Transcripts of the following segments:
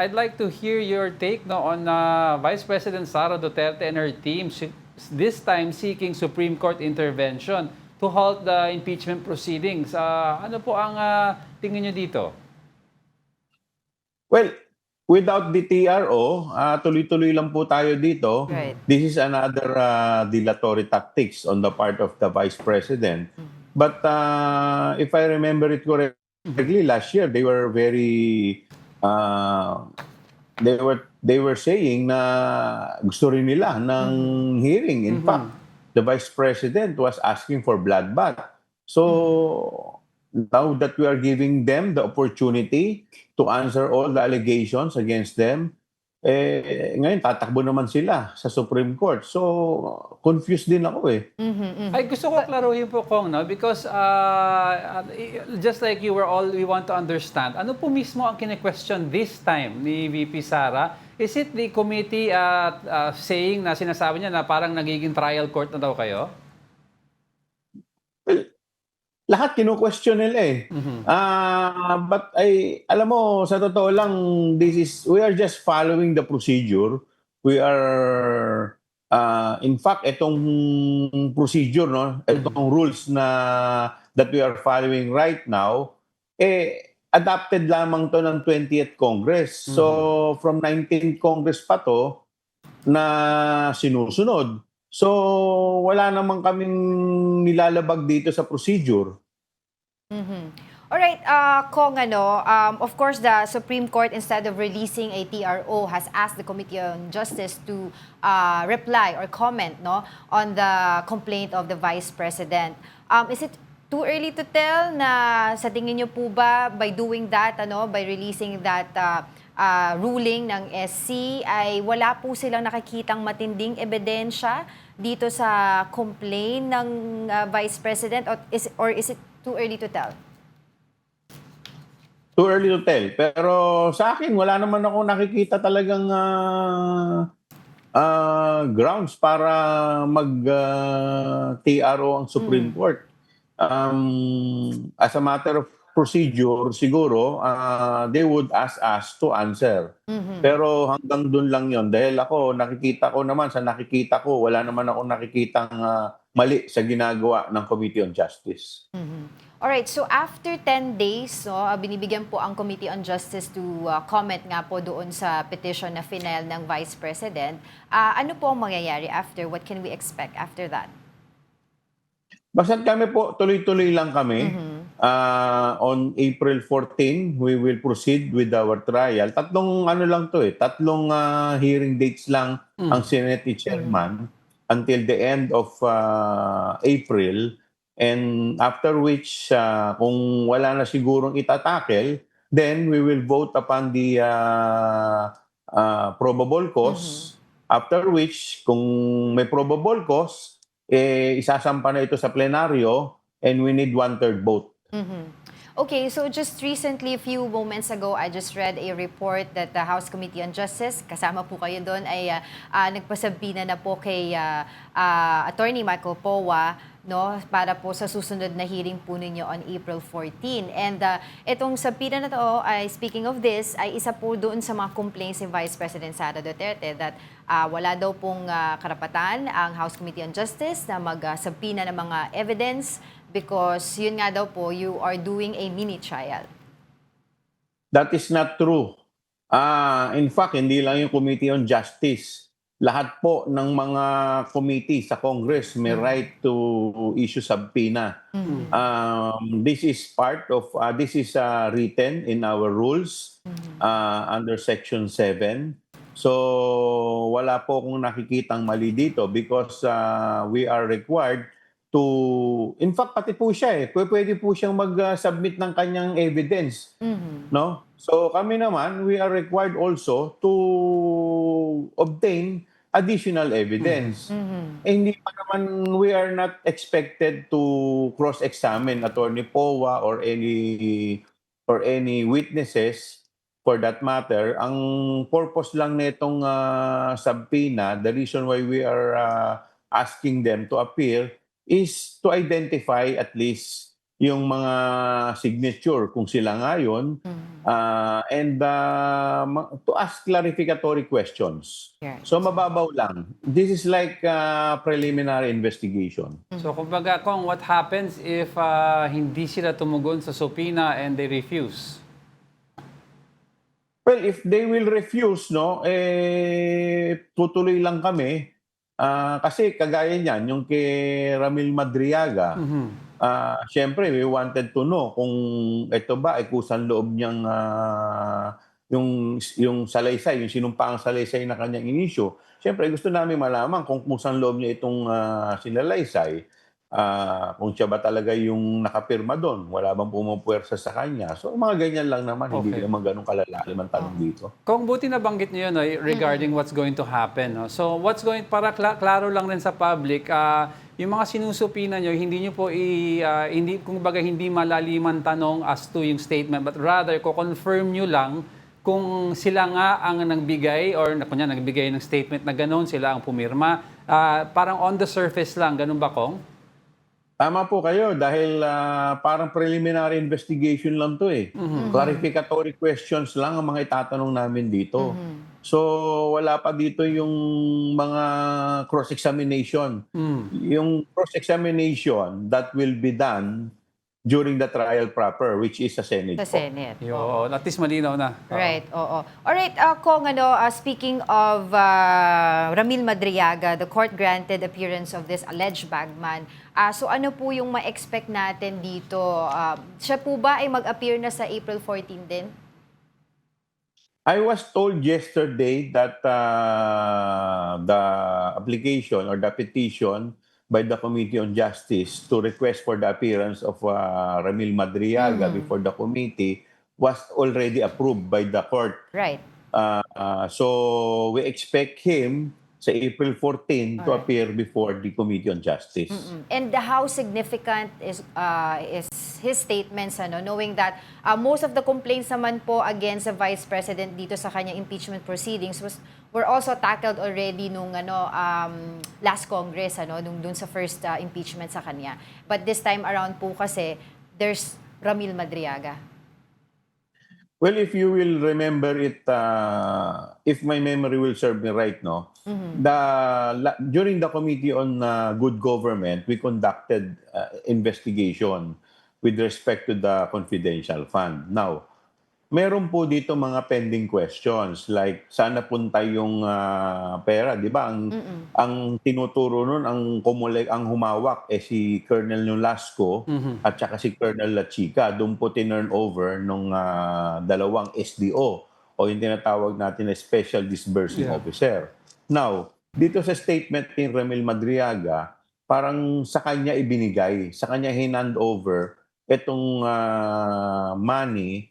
I'd like to hear your take no, on Vice President Sara Duterte and her team this time seeking Supreme Court intervention to halt the impeachment proceedings. Ano po ang tingin nyo dito? Well, without the TRO, tuloy-tuloy lang po tayo dito. Right. This is another dilatory tactics on the part of the Vice President. But if I remember it correctly, last year they were very they were saying na gusto rin nila ng hearing. In fact, the Vice President was asking for bloodbath. So now that we are giving them the opportunity to answer all the allegations against them, ngayon tatakbo naman sila sa Supreme Court. So confused din ako eh. Ay gusto ko klaruhin po Kong no because just like we want to understand ano po mismo ang kine-question this time ni VP Sara? Is it the committee saying na sinasabi niya na parang nagiging trial court na daw kayo? Well, lahat kinu-question nila eh. But alam mo, sa totoo lang, we are just following the procedure. We are, in fact, itong procedure, no, itong rules that we are following right now, adopted lamang to ng 20th Congress. So, from 19th Congress pa to na sinusunod. So, wala naman kaming nilalabag dito sa procedure. Alright, Kong, of course, the Supreme Court, instead of releasing a TRO, has asked the Committee on Justice to reply or comment on the complaint of the Vice President. Is it too early to tell na sa tingin niyo po ba, by doing that, by releasing that ruling ng SC, ay wala po silang nakikitang matinding ebidensya dito sa complaint ng Vice President, or is it too early to tell? Too early to tell. Pero sa akin, wala naman ako nakikita talagang grounds para mag-TRO ang Supreme Court. As a matter of procedure, siguro, they would ask us to answer. Pero hanggang dun lang yon. Dahil ako, nakikita ko, wala naman ako nakikitang mali sa ginagawa ng Committee on Justice. Alright, so after 10 days, binibigyan po ang Committee on Justice to comment nga po doon sa petition na final ng Vice President. Ano po ang mangyayari after? What can we expect after that? Basta't kami po, tuloy-tuloy lang kami. On April 14, we will proceed with our trial. Tatlong hearing dates lang ang Senate Chairman until the end of April. And after which, kung wala na sigurong itatakel, then we will vote upon the probable cause. After which, kung may probable cause, isasampa na ito sa plenaryo and we need 1/3 vote. Okay, so just recently, a few moments ago, I just read a report that the House Committee on Justice, kasama po kayo doon, ay nagpasabina na po kay Attorney Michael Powa, para po sa susunod na hearing po ninyo on April 14. And itong sabina na to, speaking of this, ay isa po doon sa mga complaints ni Vice President Sara Duterte that wala daw pong karapatan ang House Committee on Justice na magsabina ng mga evidence because yun nga daw po, you are doing a mini trial. That is not true. In fact, hindi lang yung Committee on Justice. Lahat po ng mga committee sa Congress may right to issue subpoena. This is written in our rules under Section 7. So wala po akong nakikitang mali dito because we are required to, in fact, pati po siya pwede po siyang mag-submit ng kanyang evidence. No? So kami naman, we are required also to obtain additional evidence. Hindi pa naman, we are not expected to cross-examine Attorney Powa or any witnesses for that matter. Ang purpose lang nitong subpoena, the reason why we are asking them to appear is to identify at least yung mga signature kung sila nga yun, and to ask clarificatory questions. Right. So mababaw lang. This is like preliminary investigation. So kumbaga, Kong, what happens if hindi sila tumugon sa subpoena and they refuse? Well, if they will refuse, no, tutuloy lang kami. Kasi kagaya niyan, yung kay Ramil Madriaga, syempre, we wanted to know kung ito ba ay kusang loob niyang yung salaysay, yung sinumpaang salaysay na kanyang inisyo. Syempre, gusto namin malaman kung kusang loob niya itong sinalaysay. Kung siya ba talaga yung nakapirma doon, wala bang pumupuwersa sa kanya. So, mga ganyan lang naman, hindi Okay. naman ganun kalalalim ang tanong dito. Kung buti nabanggit niyo yun, no, regarding what's going to happen. No? So para klaro lang rin sa public, yung mga sinusupina nyo, hindi nyo po hindi, kung baga, hindi malaliman tanong as to yung statement, but rather, ko-confirm nyo lang kung sila nga ang nagbigay or kunya nagbigay ng statement na gano'n, sila ang pumirma. Parang on the surface lang, ganun ba, Kong? Tama po kayo dahil parang preliminary investigation lang to eh. Clarificatory questions lang ang mga itatanong namin dito. So wala pa dito yung mga cross-examination. Yung cross-examination that will be done during the trial proper, which is sa Senate Sa po. Senate. Yo, at least malinaw na. Right, oo. Alright, Kong, speaking of Ramil Madriaga, the court granted appearance of this alleged bagman. So ano po yung ma-expect natin dito? Siya po ba ay mag-appear na sa April 14 din? I was told yesterday that the application or the petition by the Committee on Justice to request for the appearance of Ramil Madriaga before the committee was already approved by the court. Right. So we expect him sa April 14 to appear before the Committee on Justice. And how significant is his statements, knowing that most of the complaints naman po against the Vice President dito sa kanyang impeachment proceedings were also tackled already nung last Congress, dun sa first impeachment sa kanya. But this time around po kasi, there's Ramil Madriaga. Well, if you will remember it, if my memory will serve me right, no, during the Committee on Good Government, we conducted investigation with respect to the confidential fund. Now, meron po dito mga pending questions like saan napunta yung pera, 'di ba? Ang tinuturo nun, ang humawak si Colonel Nolasco at saka si Colonel Lachica. Doon po tinurn over nung dalawang SDO o yung tinatawag natin na Special Disbursing Officer. Now, dito sa statement ni Ramil Madriaga, parang sa kanya ibinigay, sa kanya hinand over itong money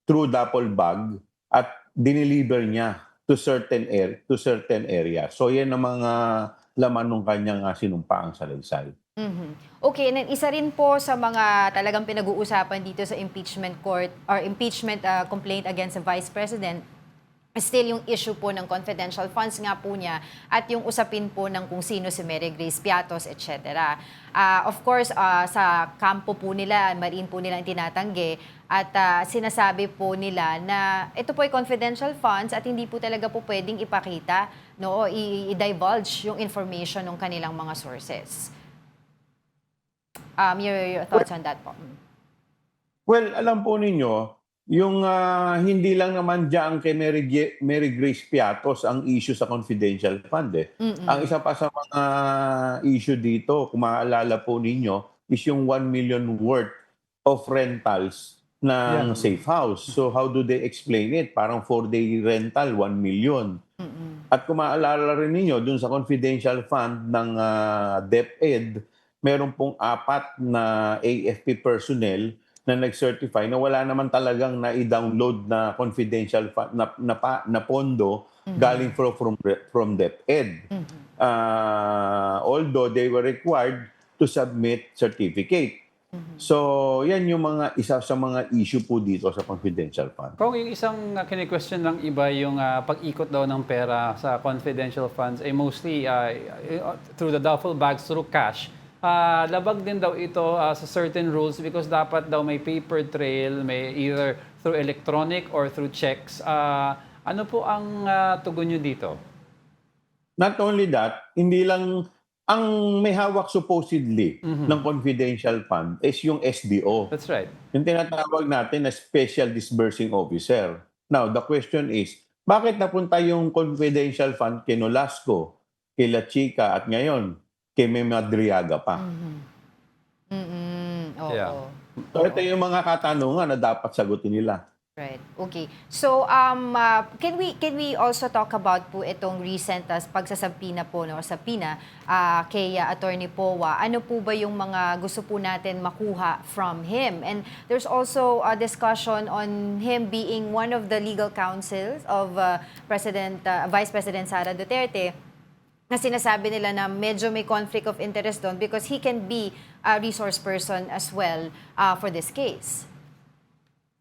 through duffel bag at dineliver niya to certain area. So yan ang mga laman ng kanyang sinumpaang salaysay. Okay, and then isa rin po sa mga talagang pinag-uusapan dito sa impeachment court or impeachment complaint against the Vice President, still yung issue po ng confidential funds nga po niya at yung usapin po ng kung sino si Mary Grace Piatos, etc. Of course, sa kampo po nila, mariin po nila ang tinatanggi at sinasabi po nila na ito po ay confidential funds at hindi po talaga po pwedeng ipakita, no, i-divulge yung information ng kanilang mga sources. Your thoughts on that po? Well, alam po ninyo, yung hindi lang naman diyan kay Mary Grace Piatos ang issue sa confidential fund eh. Ang isa pa sa mga issue dito, kung maalala po ninyo, is yung 1 million worth of rentals ng safe house. So how do they explain it? Parang 4-day rental, 1 million. At kung maalala rin ninyo, dun sa confidential fund ng DepEd, meron pong 4 na AFP personnel na nag-certify na wala naman talagang na-download na confidential na pondo galing from DepEd. Although they were required to submit certificate. So, yan yung isa sa mga issue po dito sa confidential fund. Kung yung isang kini-question lang iba yung pag-ikot daw ng pera sa confidential funds ay mostly through the duffel bags, through cash. labag din daw ito sa certain rules because dapat daw may paper trail, may either through electronic or through checks. Ano po ang tugon nyo dito? Not only that, hindi lang ang may hawak supposedly ng confidential fund is yung SDO. That's right. Yung tinatawag natin na Special Disbursing Officer. Now, the question is, bakit napunta yung confidential fund kay Nolasco, kay La Chica at ngayon kay May Madriaga pa? Oo. Yeah. So ito yung mga katanungan na dapat sagutin nila. Right. Okay. So, can we also talk about po itong recent pagsasabina po no sa PINA kay Attorney Powa? Ano po ba yung mga gusto po natin makuha from him? And there's also a discussion on him being one of the legal counsels of Vice President Sara Duterte, na sinasabi nila na medyo may conflict of interest doon because he can be a resource person as well for this case.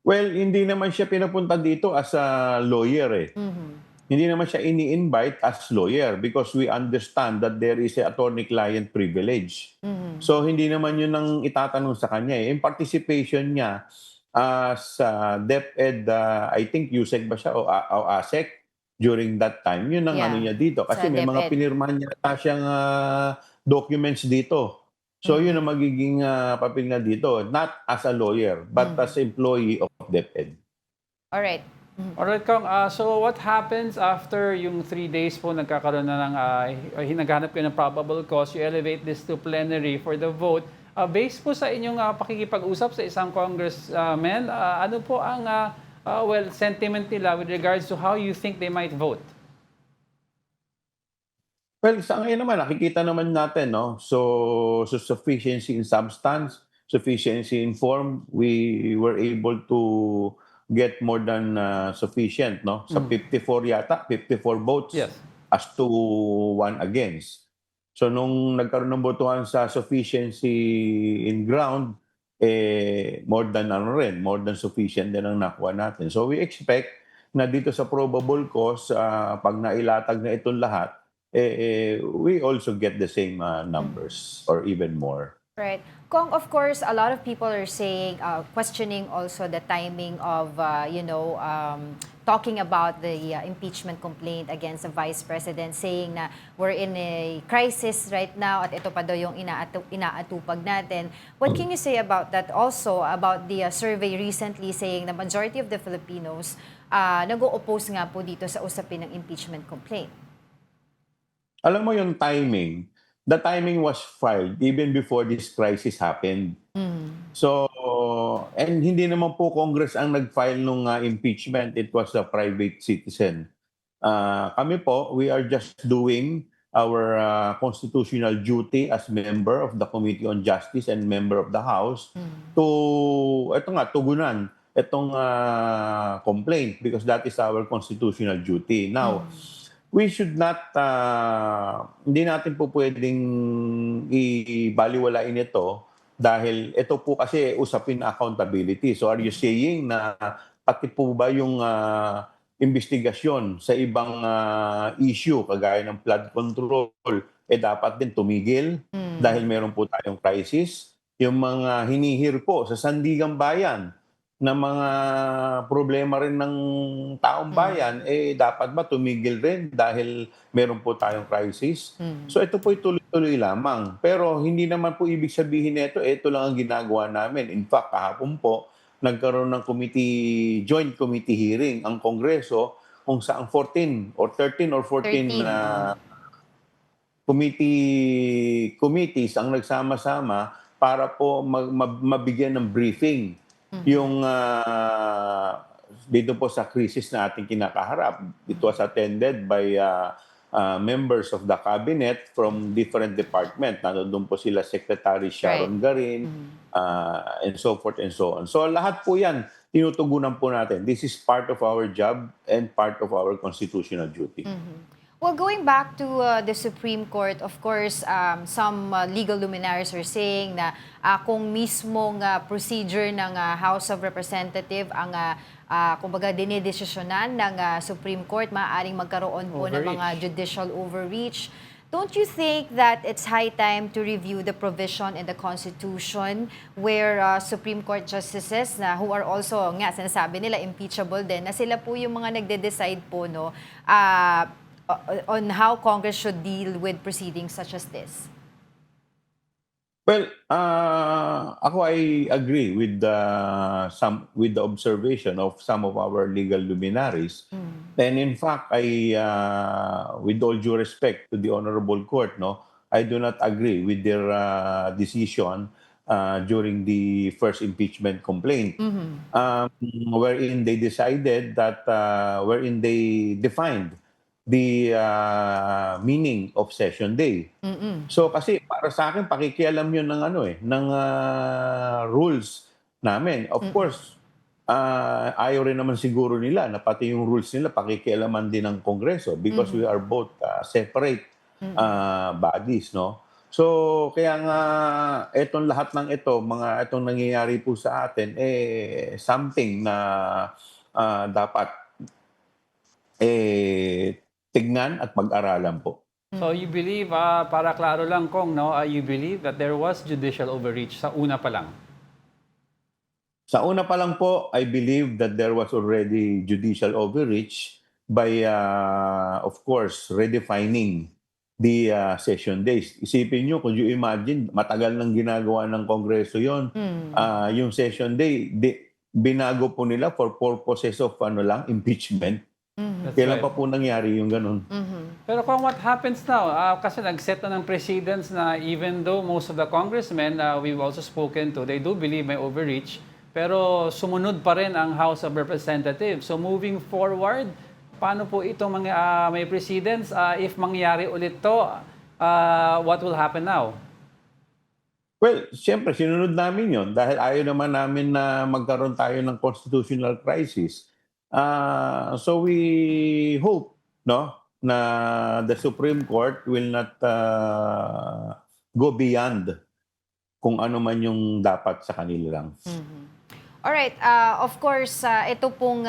Well, hindi naman siya pinapunta dito as a lawyer eh. Hindi naman siya ini-invite as lawyer because we understand that there is a attorney-client privilege. So hindi naman yun ang itatanong sa kanya eh. Yung participation niya sa DepEd, I think USEC ba siya o ASEC during that time, yun ang Yeah, ano niya dito. sa Kasi may mga DepEd. pinirmahan niya siyang documents dito. So yun ang magiging papel na dito, not as a lawyer, but as employee of DepEd. All right. Alright, Kong. So what happens after yung 3 days po nagkakaroon na ng naghanap kayo ng probable cause, you elevate this to plenary for the vote. Based po sa inyong pakikipag-usap sa isang congressman, ano po ang sentiment nila with regards to how you think they might vote? Well, sa ngayon naman, nakikita naman natin, no? So sufficiency in substance, sufficiency in form, we were able to get more than sufficient, no? Sa 54 yata, 54 votes Yes. as to 1 against. So nung nagkaroon ng botohan sa sufficiency in ground, more than more than sufficient din ang nakuha natin. So we expect na dito sa probable cause, pag nailatag na itong lahat, we also get the same numbers or even more. Right. Kong, of course, a lot of people are saying, questioning also the timing of, talking about the impeachment complaint against the Vice President, saying na we're in a crisis right now at ito pa daw yung inaatupag natin. What can you say about that? Also, about the survey recently saying the majority of the Filipinos nag-o-oppose nga po dito sa usapin ng impeachment complaint. Alam mo yung timing, the timing was filed even before this crisis happened. So, and hindi naman po Congress ang nag-file nung impeachment, it was a private citizen. Kami po, we are just doing our constitutional duty as member of the Committee on Justice and member of the House to, tugunan itong complaint because that is our constitutional duty. Now, we should not, hindi natin po pwedeng ibaliwalain ito dahil ito po kasi usapin na accountability. So are you saying na pati po ba yung investigasyon sa ibang issue kagaya ng flood control, dapat din tumigil dahil meron po tayong crisis? Yung mga hinihir po sa sandigang bayan na mga problema rin ng taong bayan, dapat ba tumigil rin dahil meron po tayong crisis? So ito po tuloy-tuloy lamang. Pero hindi naman po ibig sabihin nito, ito lang ang ginagawa namin. In fact, kahapon po, nagkaroon ng joint committee hearing ang Kongreso kung saan 14 or 13 or 14 committees ang nagsama-sama para po mabigyan ng briefing yung dito po sa crisis na ating kinakaharap. It was attended by members of the cabinet from different departments. Nandun po sila Secretary Sharon Garin and so forth and so on. So lahat po yan, tinutugunan po natin. This is part of our job and part of our constitutional duty. Well, going back to the Supreme Court, of course, some legal luminaries are saying na kung mismong procedure ng House of Representatives ang kumbaga dinidesisyonan ng Supreme Court, maaaring magkaroon po ng mga judicial overreach. Don't you think that it's high time to review the provision in the Constitution where Supreme Court justices na who are also nga sinasabi nila impeachable din na sila po yung mga nagde-decide po no on how Congress should deal with proceedings such as this? Well, ako I agree with the observation of some of our legal luminaries. And in fact, with all due respect to the honorable court, no, I do not agree with their decision during the first impeachment complaint, wherein they decided that wherein they defined the meaning of session day. So kasi para sa akin pakikialam 'yun ng ng rules namin. Of course, ayaw rin naman siguro nila na pati yung rules nila pakikialaman din ng Kongreso because we are both separate bodies, no? So kaya nga etong lahat ng itong nangyayari po sa atin something na dapat tignan at pag-aralan po. So you believe, para klaro lang Kong, no, you believe that there was judicial overreach sa una pa lang? Sa una pa lang po, I believe that there was already judicial overreach by, of course, redefining the session days. Isipin nyo, could you imagine, matagal nang ginagawa ng Kongreso yon. Yung session day, binago po nila for purposes of impeachment. That's Kailan right. pa po nangyari yung ganun? Pero kung what happens now, kasi nag-set na ng precedents na even though most of the congressmen we've also spoken to, they do believe may overreach, pero sumunod pa rin ang House of Representatives. So moving forward, paano po itong mga may precedents? If mangyari ulit to, what will happen now? Well, siyempre, sinunod namin yon dahil ayaw naman namin na magkaroon tayo ng constitutional crisis. So we hope no na the Supreme Court will not go beyond kung ano man yung dapat sa kanila lang. Alright, of course, ito pong,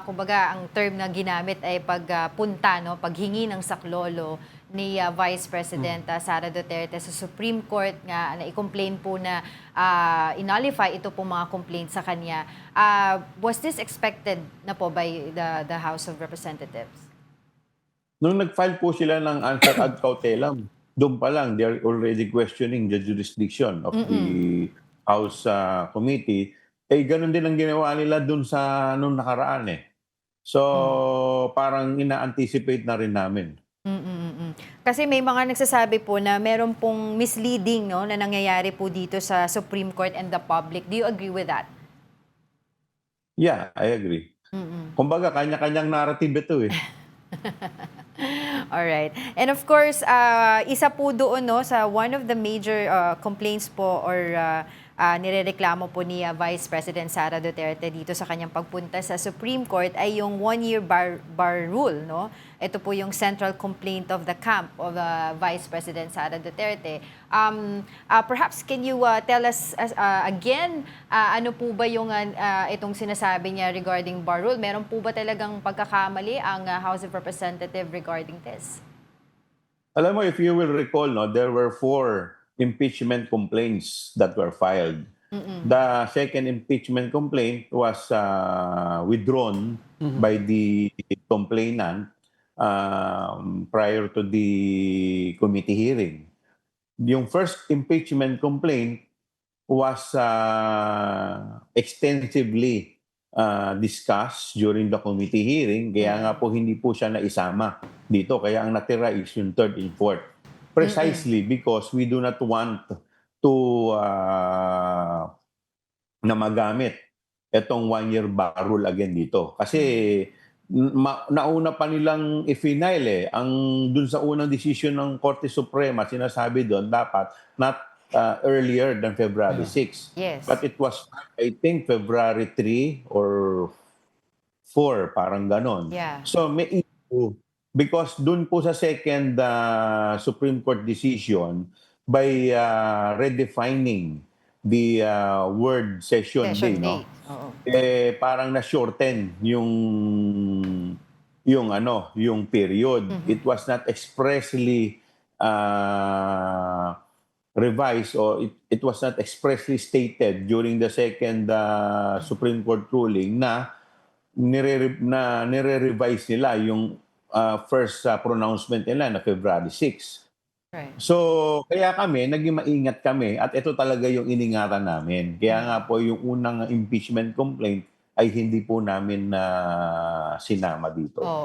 kumbaga, ang term na ginamit ay pagpunta, no, paghingi ng saklolo ni Vice President Sara Duterte sa Supreme Court nga na i-complain po na inullify ito pong mga complaints sa kanya. Was this expected na po by the House of Representatives? Nung nag-file po sila ng answer ad cautelam, doon pa lang, they are already questioning the jurisdiction of the House Committee. Ganun din ang ginawa nila doon sa nung nakaraan So, parang ina-anticipate na rin namin. Kasi may mga nagsasabi po na meron pong misleading no, na nangyayari po dito sa Supreme Court and the public. Do you agree with that? Yeah, I agree. Kumbaga, kanya-kanyang narrative ito Alright. And of course, isa po doon no, sa one of the major complaints po or nirereklamo po ni Vice President Sara Duterte dito sa kanyang pagpunta sa Supreme Court ay yung one-year bar rule. No? Ito po yung central complaint of the camp of Vice President Sara Duterte. Perhaps can you tell us again, ano po ba yung itong sinasabi niya regarding bar rule? Meron po ba talagang pagkakamali ang House of Representatives regarding this? Alam mo, if you will recall, no, there were 4 impeachment complaints that were filed. The second impeachment complaint was withdrawn by the complainant prior to the committee hearing. Yung first impeachment complaint was extensively discussed during the committee hearing, kaya nga po hindi po siya naisama dito. Kaya ang natira is yung third and fourth. Precisely because we do not want to na magamit itong one-year bar rule again dito. Kasi nauna pa nilang i-final Ang dun sa unang decision ng Korte Suprema, sinasabi doon dapat not earlier than February 6. Yes. But it was, I think, February 3 or 4, parang ganon. Yeah. So may issue because dun po sa second Supreme Court decision by redefining the word session day, no? Oo. Parang na-shorten yung period. It was not expressly revised, or it was not expressly stated during the second Supreme Court ruling na nire-revise nila yung first pronouncement nila na February 6. Right. So, kaya kami, naging maingat kami at ito talaga yung iningatan namin. Kaya nga po yung unang impeachment complaint ay hindi po namin na sinama dito. Oo.